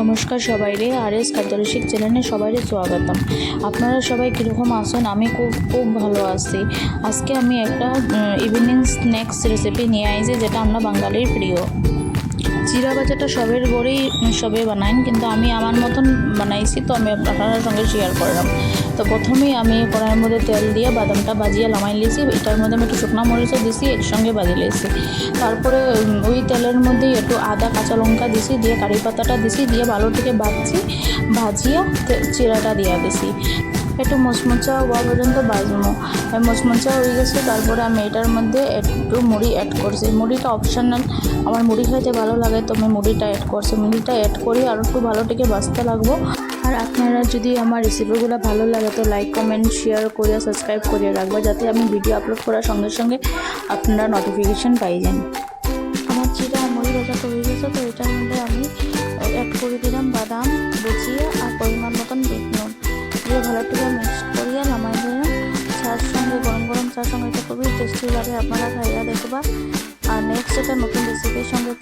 নমস্কার সবাইরে আরএস খাদ্যরসিক চ্যানেলে সবাইরে স্বাগতম। আপনারা সবাই কীরকম আছেন? আমি খুব ভালো আছি। আজকে আমি একটা ইভিনিং স্ন্যাক্স রেসিপি নিয়ে আইছি, যেটা আমরা বাঙালির প্রিয়। জিরা ভাজাটা সবের ঘরেই সবে বানাইন, কিন্তু আমি আমার মতন বানাইছি, তো আমি আপনাদের সঙ্গে শেয়ার করলাম। তো প্রথমেই আমি কড়াইয়ের মধ্যে তেল দিয়ে বাদামটা ভাজিয়ে নামাই লিয়েছি। এটার মধ্যে আমি একটু শুকনো মরিচও দিছি, একসঙ্গে ভাজি লিয়েছি। তারপরে ওই তেলের মধ্যেই একটু আদা কাঁচা লঙ্কা দিছি, দিয়ে কারি পাতাটা দিছি, দিয়ে ভালো থেকে ভাজিয়ে চিরাটা দিয়ে দিছি। একটু মচমচা হওয়া পর্যন্ত ভাজবো। মচমচা হয়ে গেছে, তারপরে আমি এটার মধ্যে একটু মুড়ি অ্যাড করছি। মুড়িটা অপশনাল, আমার মুড়ি খাইতে ভালো লাগে, তো আমি মুড়িটা অ্যাড করছি। মুড়িটা অ্যাড করি আর একটু ভালো থেকে ভাজতে লাগবো। আর আপনারা যদি আমার রেসিপিগুলো ভালো লাগে তো লাইক কমেন্ট শেয়ার করিয়া সাবস্ক্রাইব করিয়ে রাখবো, যাতে আমি ভিডিও আপলোড করার সঙ্গে সঙ্গে আপনারা নোটিফিকেশান পাই যান। আমার জিরা আর মুড়ি ভাজাটা হয়ে গেছে, তো এটার মধ্যে আমি অ্যাড করে দিলাম বাদাম বুঝিয়ে আর পরিমাণ মতন বিট নুন দিয়ে ভালো করে মিক্স করিয়ে নামাই দিলাম। চার সঙ্গে গরম গরম চার সঙ্গে এটা খুবই টেস্টি লাগে, আপনারা খাইয়া দেখবা। আর নেক্সট একটা নতুন রেসিপির সঙ্গে